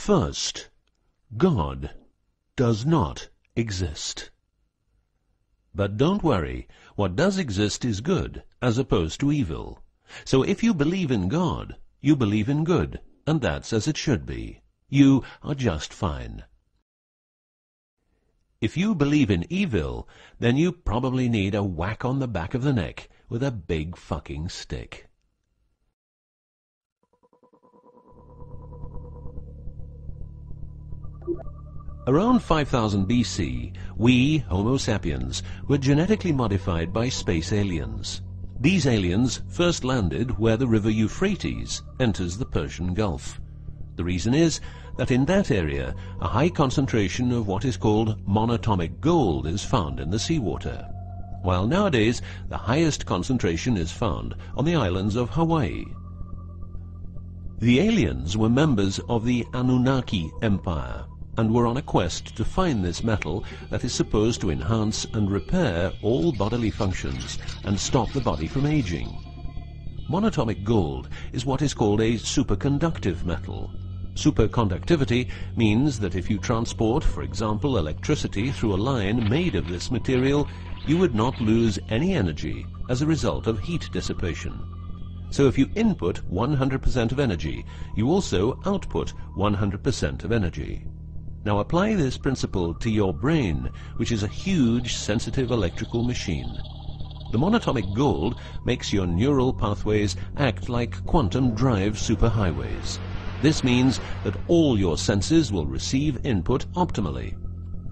First, God does not exist. But don't worry, what does exist is good, as opposed to evil. So if you believe in God, you believe in good, and that's as it should be. You are just fine. If you believe in evil, then you probably need a whack on the back of the neck with a big fucking stick. Around 5000 BC, we, Homo sapiens, were genetically modified by space aliens. These aliens first landed where the river Euphrates enters the Persian Gulf. The reason is that in that area, a high concentration of what is called monatomic gold is found in the seawater, while nowadays the highest concentration is found on the islands of Hawaii. The aliens were members of the Anunnaki Empire, and were on a quest to find this metal that is supposed to enhance and repair all bodily functions and stop the body from aging. Monatomic gold is what is called a superconductive metal. Superconductivity means that if you transport, for example, electricity through a line made of this material, you would not lose any energy as a result of heat dissipation. So if you input 100% of energy, you also output 100% of energy. Now apply this principle to your brain, which is a huge, sensitive electrical machine. The monatomic gold makes your neural pathways act like quantum drive superhighways. This means that all your senses will receive input optimally.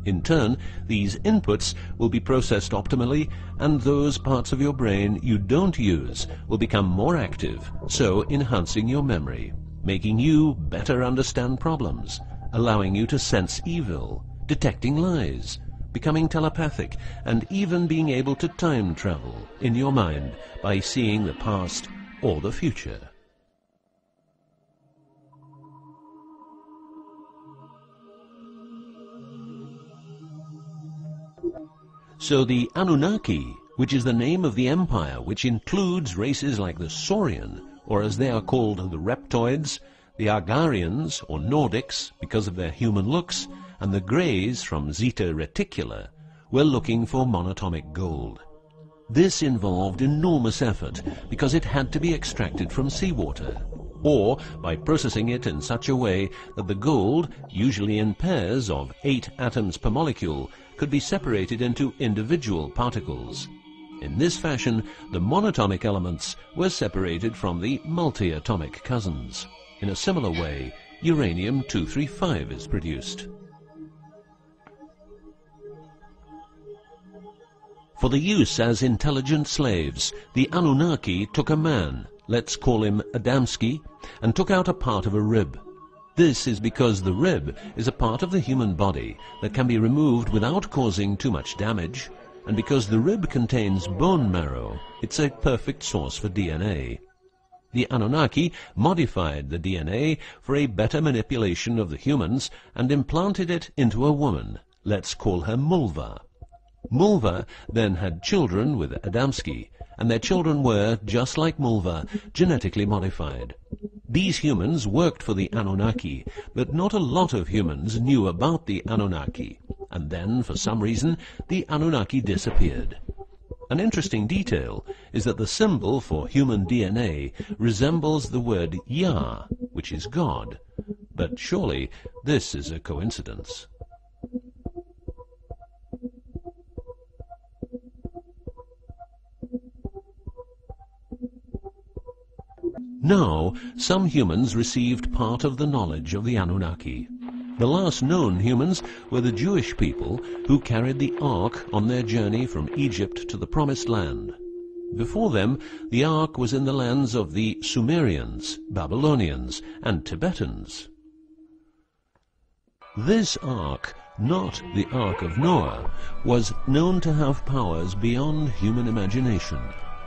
In turn, these inputs will be processed optimally, and those parts of your brain you don't use will become more active, so enhancing your memory, making you better understand problems, allowing you to sense evil, detecting lies, becoming telepathic, and even being able to time travel in your mind by seeing the past or the future. So the Anunnaki, which is the name of the empire which includes races like the Saurian, or as they are called the Reptoids, the Argarians, or Nordics, because of their human looks, and the Greys from Zeta Reticula, were looking for monatomic gold. This involved enormous effort because it had to be extracted from seawater, or by processing it in such a way that the gold, usually in pairs of 8 atoms per molecule, could be separated into individual particles. In this fashion, the monatomic elements were separated from the multi-atomic cousins. In a similar way, uranium-235 is produced. For the use as intelligent slaves, the Anunnaki took a man, let's call him Adamski, and took out a part of a rib. This is because the rib is a part of the human body that can be removed without causing too much damage, and because the rib contains bone marrow, it's a perfect source for DNA. The Anunnaki modified the DNA for a better manipulation of the humans and implanted it into a woman, let's call her Mulva. Mulva then had children with Adamski, and their children were, just like Mulva, genetically modified. These humans worked for the Anunnaki, but not a lot of humans knew about the Anunnaki, and then, for some reason, the Anunnaki disappeared. An interesting detail is that the symbol for human DNA resembles the word Yah, which is God, but surely this is a coincidence. Now, some humans received part of the knowledge of the Anunnaki. The last known humans were the Jewish people who carried the Ark on their journey from Egypt to the Promised Land. Before them, the Ark was in the lands of the Sumerians, Babylonians, and Tibetans. This Ark, not the Ark of Noah, was known to have powers beyond human imagination.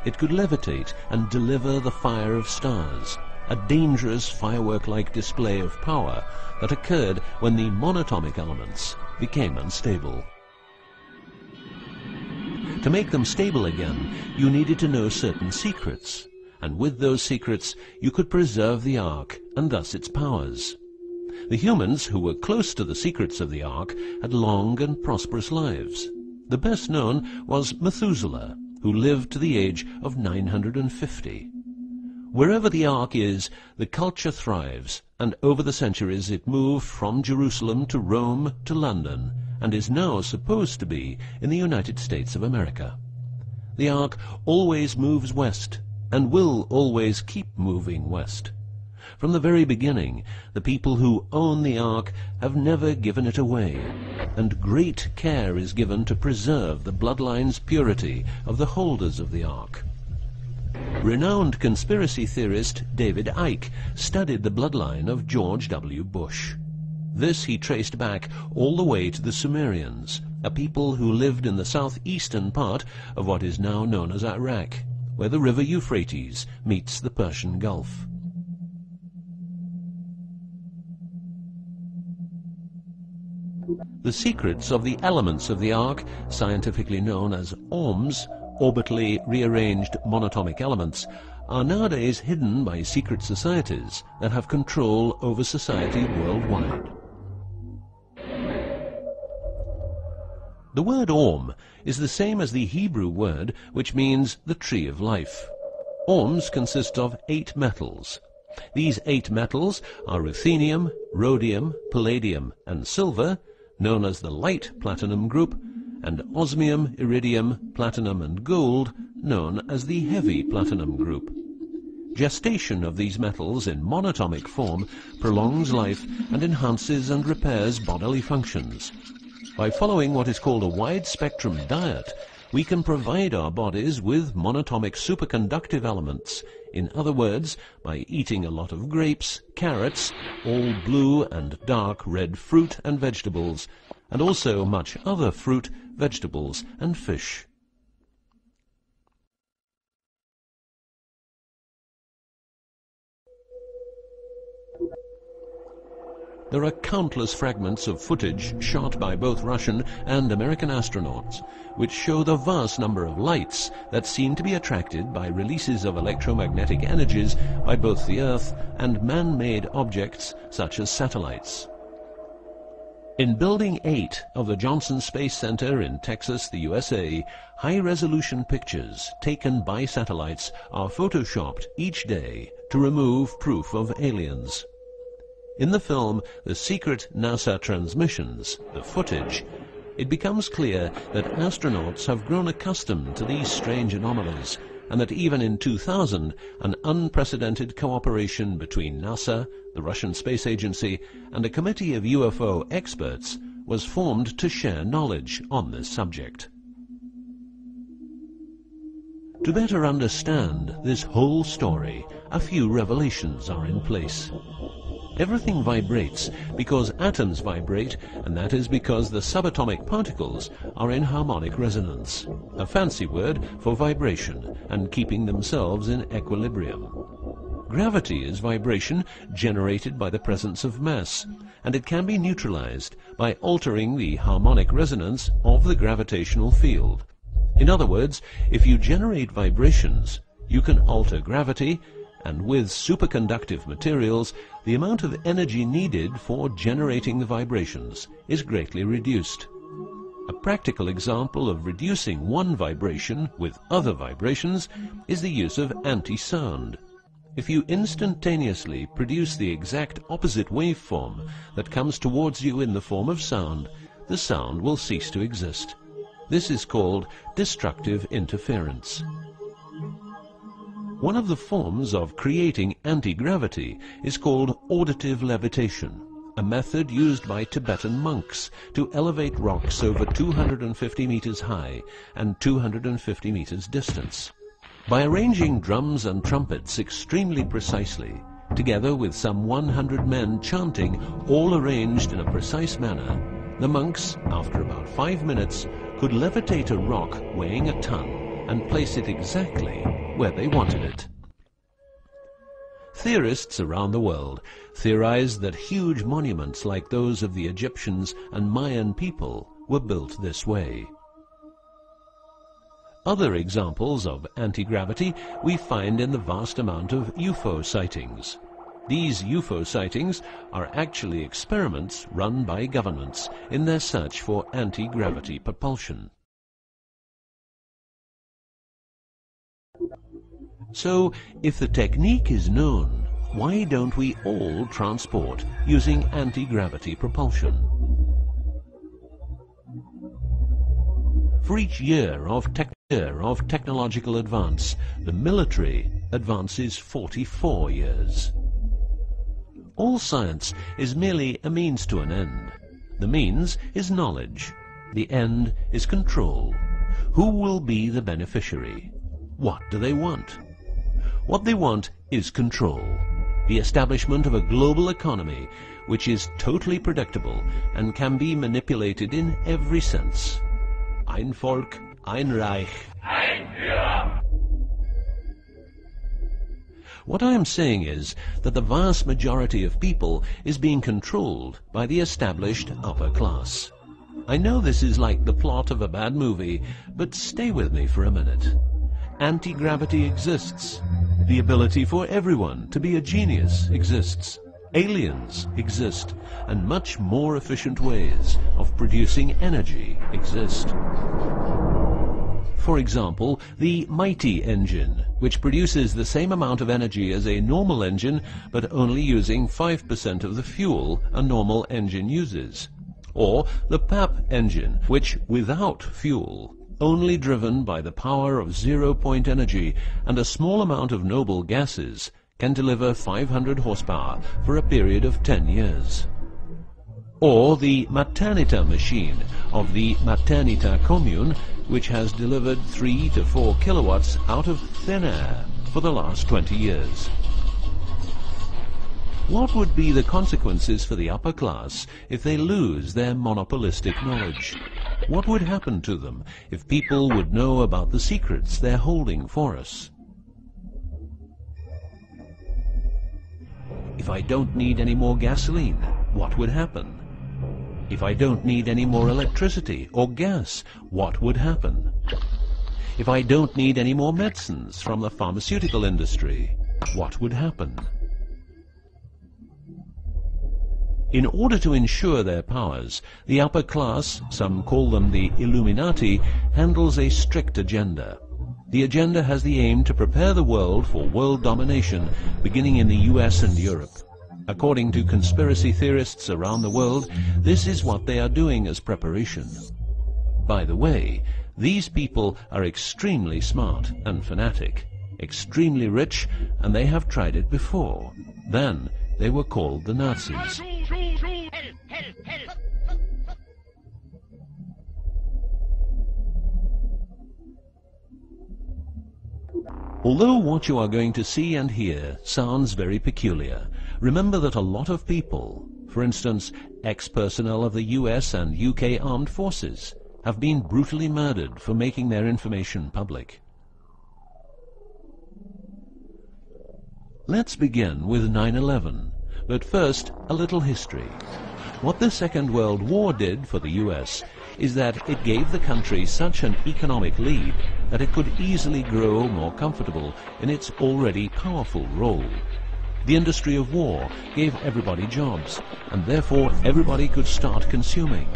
It could levitate and deliver the fire of stars, a dangerous firework-like display of power that occurred when the monatomic elements became unstable. To make them stable again, you needed to know certain secrets, and with those secrets you could preserve the Ark and thus its powers. The humans who were close to the secrets of the Ark had long and prosperous lives. The best known was Methuselah, who lived to the age of 950. Wherever the Ark is, the culture thrives, and over the centuries it moved from Jerusalem to Rome to London, and is now supposed to be in the United States of America. The Ark always moves west, and will always keep moving west. From the very beginning, the people who own the Ark have never given it away, and great care is given to preserve the bloodline's purity of the holders of the Ark. Renowned conspiracy theorist David Icke studied the bloodline of George W. Bush. This he traced back all the way to the Sumerians, a people who lived in the southeastern part of what is now known as Iraq, where the river Euphrates meets the Persian Gulf. The secrets of the elements of the Ark, scientifically known as ORMs, orbitally rearranged monatomic elements, are nowadays hidden by secret societies that have control over society worldwide. The word ORM is the same as the Hebrew word which means the tree of life. ORMs consist of 8 metals. These 8 metals are ruthenium, rhodium, palladium, and silver, known as the light platinum group, and osmium, iridium, platinum, and gold, known as the heavy platinum group. Gestation of these metals in monatomic form prolongs life and enhances and repairs bodily functions. By following what is called a wide-spectrum diet, we can provide our bodies with monatomic superconductive elements. In other words, by eating a lot of grapes, carrots, all blue and dark red fruit and vegetables, and also much other fruit, vegetables, and fish. There are countless fragments of footage shot by both Russian and American astronauts, which show the vast number of lights that seem to be attracted by releases of electromagnetic energies by both the Earth and man-made objects such as satellites. In Building 8 of the Johnson Space Center in Texas, the USA, high-resolution pictures taken by satellites are photoshopped each day to remove proof of aliens. In the film The Secret NASA Transmissions, the footage, it becomes clear that astronauts have grown accustomed to these strange anomalies, and that even in 2000, an unprecedented cooperation between NASA, the Russian Space Agency, and a committee of UFO experts was formed to share knowledge on this subject. To better understand this whole story, a few revelations are in place. Everything vibrates because atoms vibrate, and that is because the subatomic particles are in harmonic resonance, a fancy word for vibration and keeping themselves in equilibrium. Gravity is vibration generated by the presence of mass, and it can be neutralized by altering the harmonic resonance of the gravitational field. In other words, if you generate vibrations, you can alter gravity, and with superconductive materials, the amount of energy needed for generating the vibrations is greatly reduced. A practical example of reducing one vibration with other vibrations is the use of anti-sound. If you instantaneously produce the exact opposite waveform that comes towards you in the form of sound, the sound will cease to exist. This is called destructive interference. One of the forms of creating anti-gravity is called auditive levitation, a method used by Tibetan monks to elevate rocks over 250 meters high and 250 meters distance. By arranging drums and trumpets extremely precisely, together with some 100 men chanting, all arranged in a precise manner, the monks, after about 5 minutes, could levitate a rock weighing a ton and place it exactly where they wanted it. Theorists around the world theorized that huge monuments like those of the Egyptians and Mayan people were built this way. Other examples of anti-gravity we find in the vast amount of UFO sightings. These UFO sightings are actually experiments run by governments in their search for anti-gravity propulsion. So, if the technique is known, why don't we all transport using anti-gravity propulsion? For each year of technological advance, the military advances 44 years. All science is merely a means to an end. The means is knowledge. The end is control. Who will be the beneficiary? What do they want? What they want is control. The establishment of a global economy which is totally predictable and can be manipulated in every sense. Ein Volk, ein Reich, ein Führer. What I am saying is that the vast majority of people is being controlled by the established upper class. I know this is like the plot of a bad movie, but stay with me for a minute. Anti-gravity exists. The ability for everyone to be a genius exists. Aliens exist, and much more efficient ways of producing energy exist. For example, the mighty engine, which produces the same amount of energy as a normal engine, but only using 5% of the fuel a normal engine uses. Or the PAP engine, which, without fuel, only driven by the power of zero-point energy and a small amount of noble gases, can deliver 500 horsepower for a period of 10 years. Or the Maternita machine of the Maternita commune, which has delivered 3 to 4 kilowatts out of thin air for the last 20 years. What would be the consequences for the upper class if they lose their monopolistic knowledge? What would happen to them if people would know about the secrets they're holding for us? If I don't need any more gasoline, what would happen? If I don't need any more electricity or gas, what would happen? If I don't need any more medicines from the pharmaceutical industry, what would happen? In order to ensure their powers, the upper class, some call them the Illuminati, handles a strict agenda. The agenda has the aim to prepare the world for world domination, beginning in the US and Europe. According to conspiracy theorists around the world, this is what they are doing as preparation. By the way, these people are extremely smart and fanatic, extremely rich, and they have tried it before. Then they were called the Nazis. Although what you are going to see and hear sounds very peculiar, remember that a lot of people, for instance, ex-personnel of the US and UK armed forces, have been brutally murdered for making their information public. Let's begin with 9/11, but first a little history. What the Second World War did for the US is that it gave the country such an economic lead that it could easily grow more comfortable in its already powerful role. The industry of war gave everybody jobs, and therefore everybody could start consuming.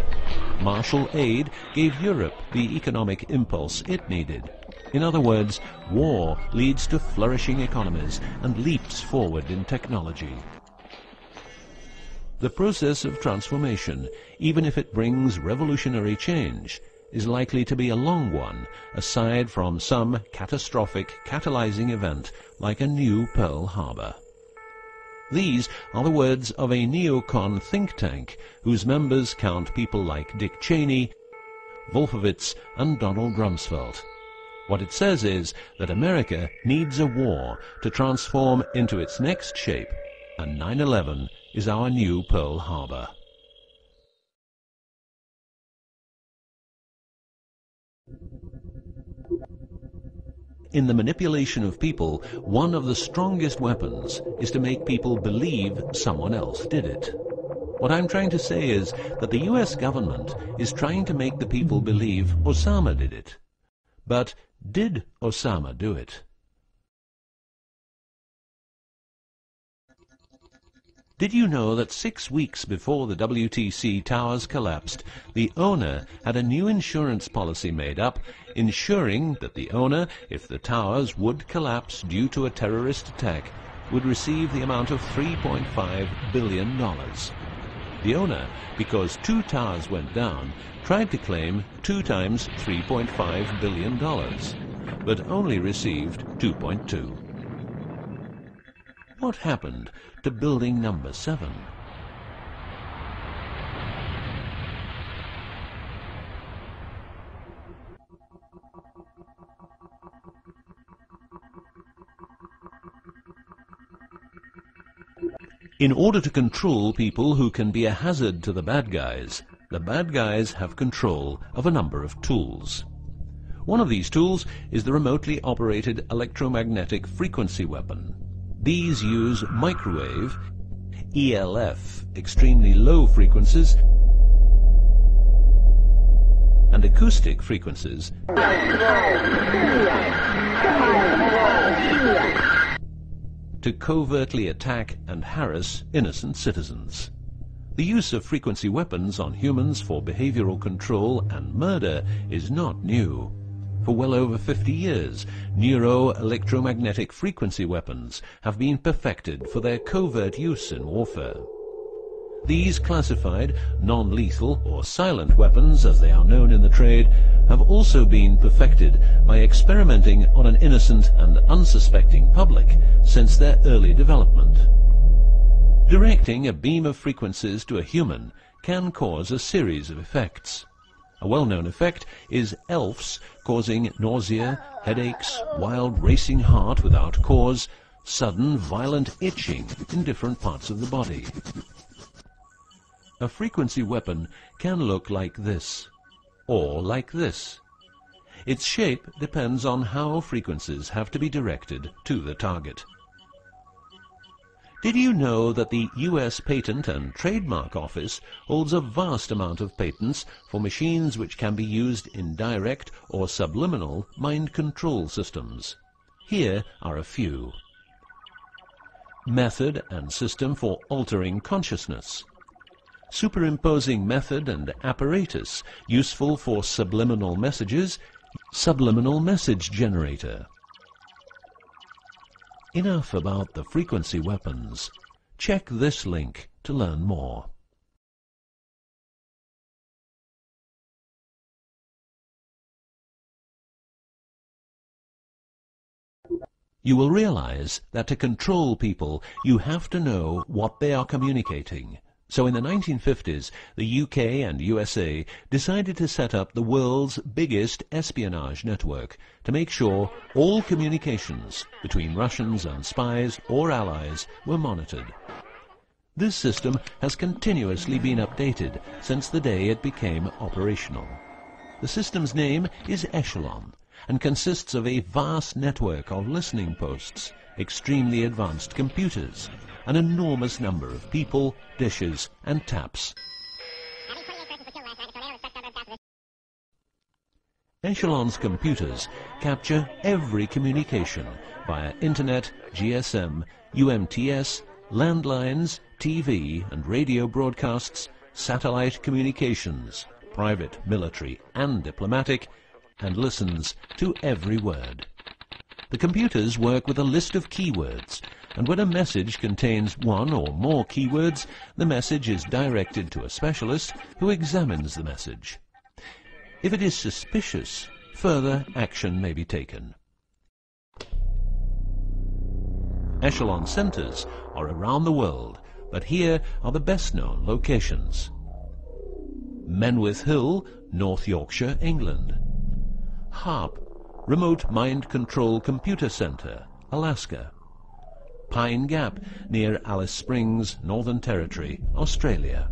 Marshall aid gave Europe the economic impulse it needed. In other words, war leads to flourishing economies and leaps forward in technology. The process of transformation, even if it brings revolutionary change, is likely to be a long one, aside from some catastrophic catalyzing event like a new Pearl Harbor. These are the words of a neocon think tank whose members count people like Dick Cheney, Wolfowitz, and Donald Rumsfeld. What it says is that America needs a war to transform into its next shape, and 9/11 is our new Pearl Harbor. In the manipulation of people, one of the strongest weapons is to make people believe someone else did it. What I'm trying to say is that the US government is trying to make the people believe Osama did it. But did Osama do it? Did you know that 6 weeks before the WTC towers collapsed, the owner had a new insurance policy made up, ensuring that the owner, if the towers would collapse due to a terrorist attack, would receive the amount of $3.5 billion. The owner, because 2 towers went down, tried to claim 2 times $3.5 billion, but only received 2.2. What happened to building number 7? In order to control people who can be a hazard to the bad guys have control of a number of tools. One of these tools is the remotely operated electromagnetic frequency weapon. These use microwave, ELF, extremely low frequencies, and acoustic frequencies to covertly attack and harass innocent citizens. The use of frequency weapons on humans for behavioral control and murder is not new. For well over 50 years, neuro-electromagnetic frequency weapons have been perfected for their covert use in warfare. These classified, non-lethal or silent weapons, as they are known in the trade, have also been perfected by experimenting on an innocent and unsuspecting public since their early development. Directing a beam of frequencies to a human can cause a series of effects. A well-known effect is ELFs, causing nausea, headaches, wild racing heart without cause, sudden violent itching in different parts of the body. A frequency weapon can look like this, or like this. Its shape depends on how frequencies have to be directed to the target. Did you know that the U.S. Patent and Trademark Office holds a vast amount of patents for machines which can be used in direct or subliminal mind control systems? Here are a few. Method and system for altering consciousness. Superimposing method and apparatus useful for subliminal messages, subliminal message generator. Enough about the frequency weapons. Check this link to learn more. You will realize that to control people, you have to know what they are communicating. So in the 1950s, the UK and USA decided to set up the world's biggest espionage network to make sure all communications between Russians and spies or allies were monitored. This system has continuously been updated since the day it became operational. The system's name is Echelon and consists of a vast network of listening posts, extremely advanced computers, an enormous number of people, dishes, and taps. Echelon's computers capture every communication via Internet, GSM, UMTS, landlines, TV and radio broadcasts, satellite communications, private, military, and diplomatic, and listens to every word. The computers work with a list of keywords, and when a message contains one or more keywords, the message is directed to a specialist who examines the message. If it is suspicious, further action may be taken. Echelon centers are around the world, but here are the best-known locations. Menwith Hill, North Yorkshire, England. HARP, Remote Mind Control Computer Center, Alaska. Pine Gap, near Alice Springs, Northern Territory, Australia.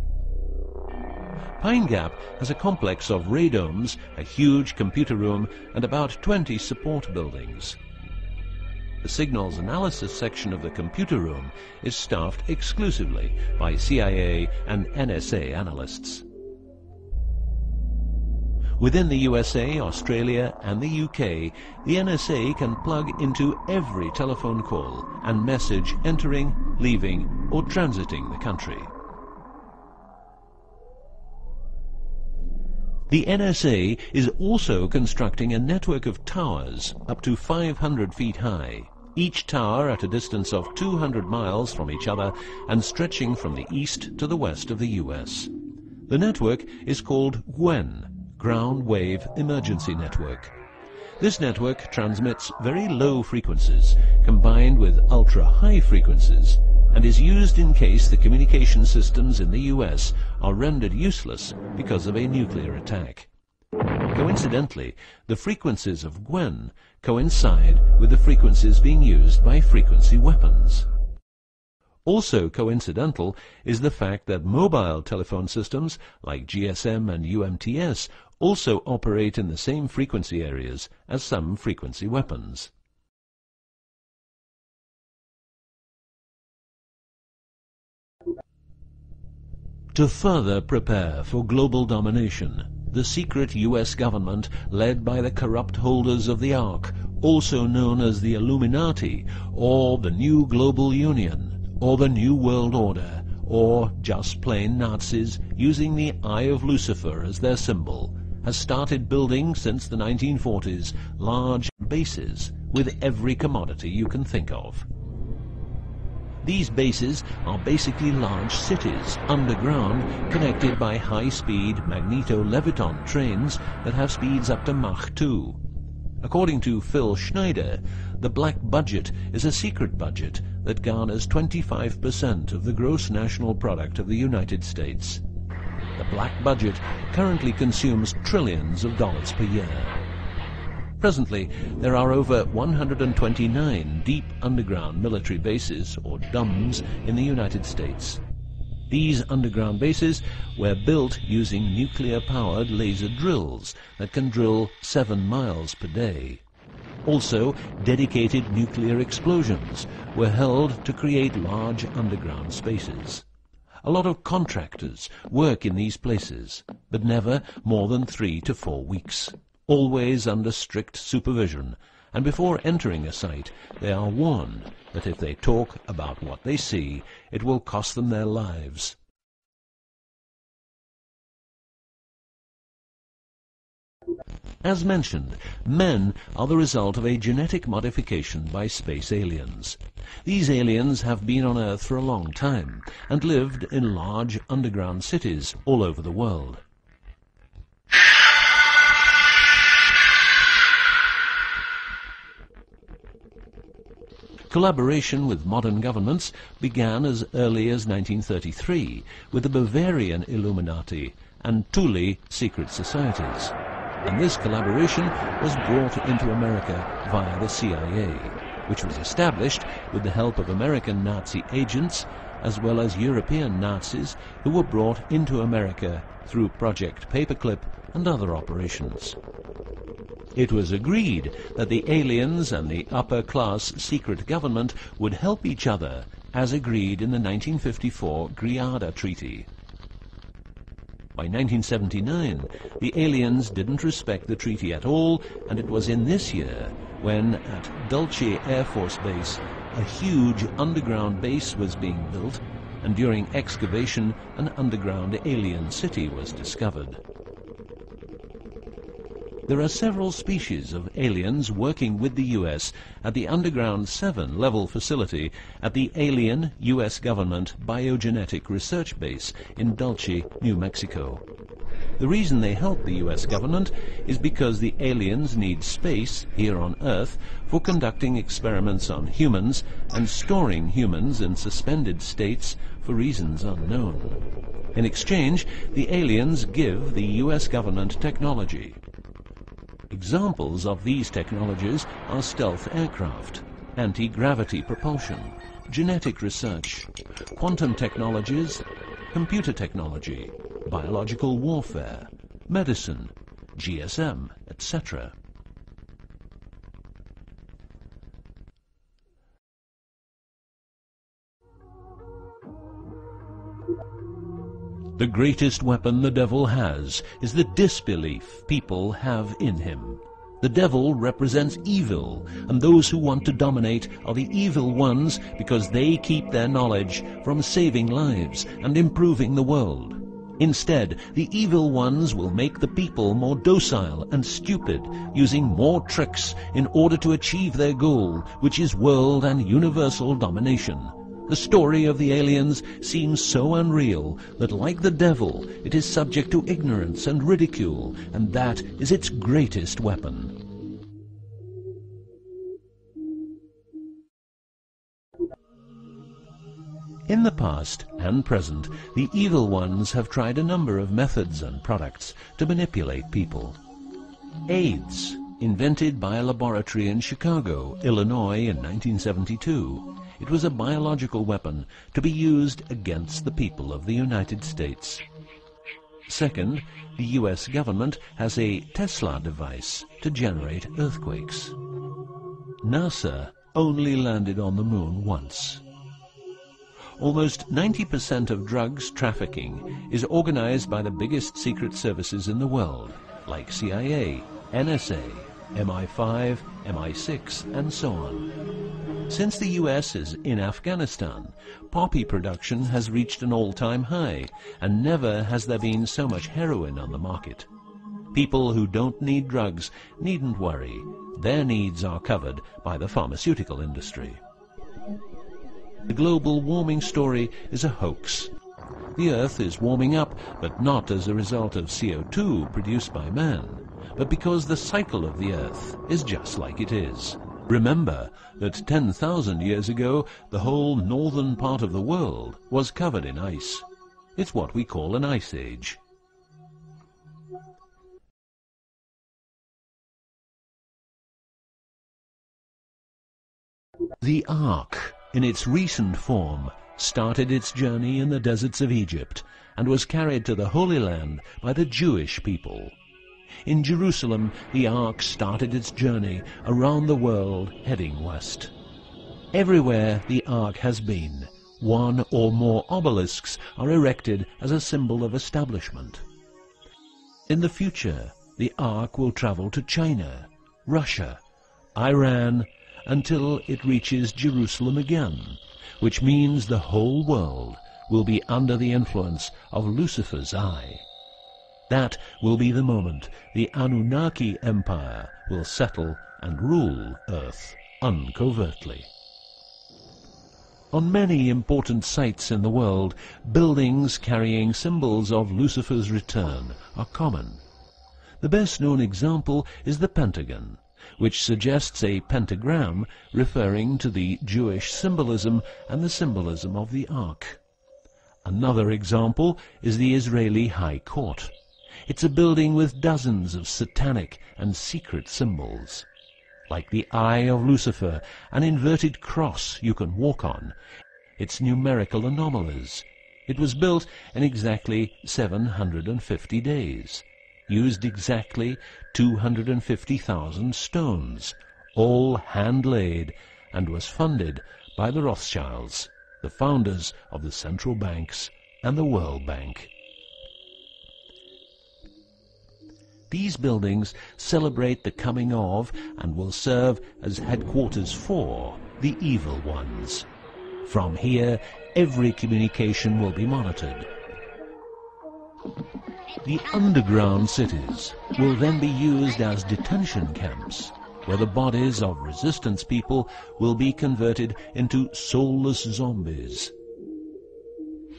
Pine Gap has a complex of radomes, a huge computer room, and about 20 support buildings. The signals analysis section of the computer room is staffed exclusively by CIA and NSA analysts. Within the USA, Australia and the UK, the NSA can plug into every telephone call and message entering, leaving or transiting the country. The NSA is also constructing a network of towers up to 500 feet high, each tower at a distance of 200 miles from each other and stretching from the east to the west of the US. The network is called GWEN, Ground Wave Emergency Network. This network transmits very low frequencies combined with ultra-high frequencies and is used in case the communication systems in the US are rendered useless because of a nuclear attack. Coincidentally, the frequencies of GWEN coincide with the frequencies being used by frequency weapons. Also coincidental is the fact that mobile telephone systems like GSM and UMTS also operate in the same frequency areas as some frequency weapons. To further prepare for global domination, the secret US government, led by the corrupt holders of the Ark, also known as the Illuminati, or the New Global Union, or the New World Order, or just plain Nazis using the Eye of Lucifer as their symbol, has started building since the 1940s large bases with every commodity you can think of. These bases are basically large cities underground, connected by high-speed magneto-leviton trains that have speeds up to Mach 2. According to Phil Schneider, the black budget is a secret budget that garners 25% of the gross national product of the United States. The black budget currently consumes trillions of dollars per year. Presently, there are over 129 deep underground military bases, or DUMBs, in the United States. These underground bases were built using nuclear-powered laser drills that can drill 7 miles per day. Also, dedicated nuclear explosions were held to create large underground spaces. A lot of contractors work in these places, but never more than 3 to 4 weeks. Always under strict supervision, and before entering a site, they are warned that if they talk about what they see, it will cost them their lives. As mentioned, men are the result of a genetic modification by space aliens. These aliens have been on Earth for a long time and lived in large underground cities all over the world. Collaboration with modern governments began as early as 1933 with the Bavarian Illuminati and Thule secret societies, and this collaboration was brought into America via the CIA, which was established with the help of American Nazi agents as well as European Nazis who were brought into America through Project Paperclip and other operations. It was agreed that the aliens and the upper-class secret government would help each other, as agreed in the 1954 Greada Treaty. By 1979, the aliens didn't respect the treaty at all, and it was in this year when, at Dulce Air Force Base, a huge underground base was being built, and during excavation, an underground alien city was discovered. There are several species of aliens working with the U.S. at the Underground 7 level facility at the Alien U.S. Government Biogenetic Research Base in Dulce, New Mexico. The reason they help the U.S. government is because the aliens need space here on Earth for conducting experiments on humans and storing humans in suspended states for reasons unknown. In exchange, the aliens give the U.S. government technology. Examples of these technologies are stealth aircraft, anti-gravity propulsion, genetic research, quantum technologies, computer technology, biological warfare, medicine, GSM, etc. The greatest weapon the devil has is the disbelief people have in him. The devil represents evil, and those who want to dominate are the evil ones because they keep their knowledge from saving lives and improving the world. Instead, the evil ones will make the people more docile and stupid, using more tricks in order to achieve their goal, which is world and universal domination. The story of the aliens seems so unreal that, like the devil, it is subject to ignorance and ridicule, and that is its greatest weapon. In the past and present, the evil ones have tried a number of methods and products to manipulate people. AIDS, invented by a laboratory in Chicago, Illinois in 1972. It was a biological weapon to be used against the people of the United States. Second, the US government has a Tesla device to generate earthquakes. NASA only landed on the moon once. Almost 90% of drugs trafficking is organized by the biggest secret services in the world, like CIA, NSA, MI5, MI6, and so on. Since the US is in Afghanistan, poppy production has reached an all-time high, and never has there been so much heroin on the market. People who don't need drugs needn't worry. Their needs are covered by the pharmaceutical industry. The global warming story is a hoax. The Earth is warming up, but not as a result of CO2 produced by man, but because the cycle of the Earth is just like it is. Remember that 10,000 years ago, the whole northern part of the world was covered in ice. It's what we call an ice age. The Ark, in its recent form, started its journey in the deserts of Egypt and was carried to the Holy Land by the Jewish people. In Jerusalem, the Ark started its journey around the world heading west. Everywhere the Ark has been, one or more obelisks are erected as a symbol of establishment. In the future, the Ark will travel to China, Russia, Iran, until it reaches Jerusalem again, which means the whole world will be under the influence of Lucifer's eye. That will be the moment the Anunnaki Empire will settle and rule Earth uncovertly. On many important sites in the world, buildings carrying symbols of Lucifer's return are common. The best-known example is the Pentagon, which suggests a pentagram referring to the Jewish symbolism and the symbolism of the Ark. Another example is the Israeli High Court. It's a building with dozens of satanic and secret symbols. Like the eye of Lucifer, an inverted cross you can walk on. Its numerical anomalies. It was built in exactly 750 days. Used exactly 250,000 stones, all hand-laid, and was funded by the Rothschilds, the founders of the central banks and the World Bank. These buildings celebrate the coming of and will serve as headquarters for the evil ones. From here, every communication will be monitored. The underground cities will then be used as detention camps, where the bodies of resistance people will be converted into soulless zombies.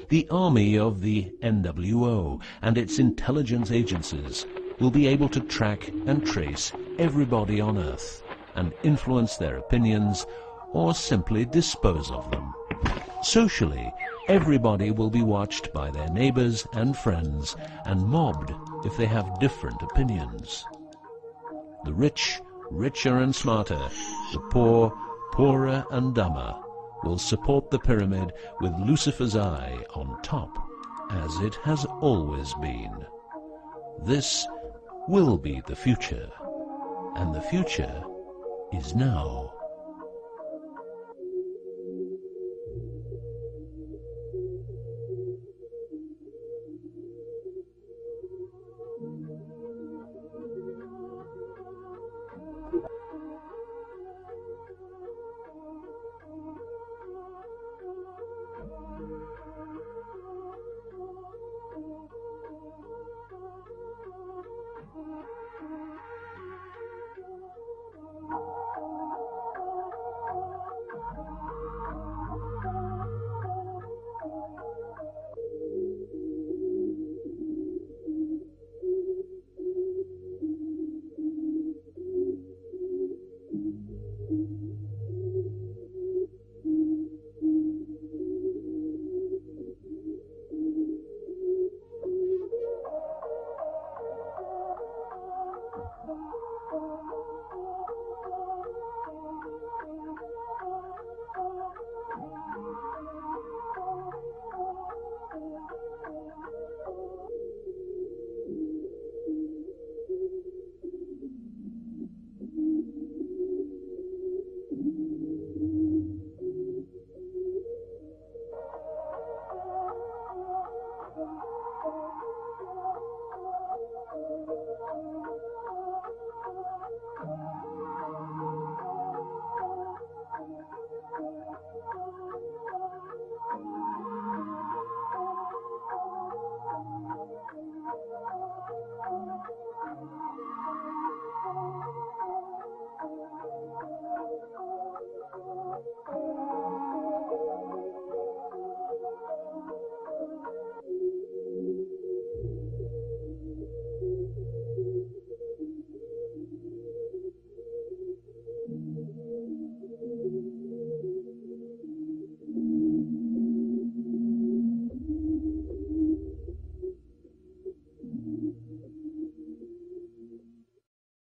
The army of the NWO and its intelligence agencies will be able to track and trace everybody on Earth and influence their opinions or simply dispose of them. Socially, everybody will be watched by their neighbors and friends and mobbed if they have different opinions. The rich, richer and smarter, the poor, poorer and dumber, will support the pyramid with Lucifer's eye on top, as it has always been. This will be the future, and the future is now.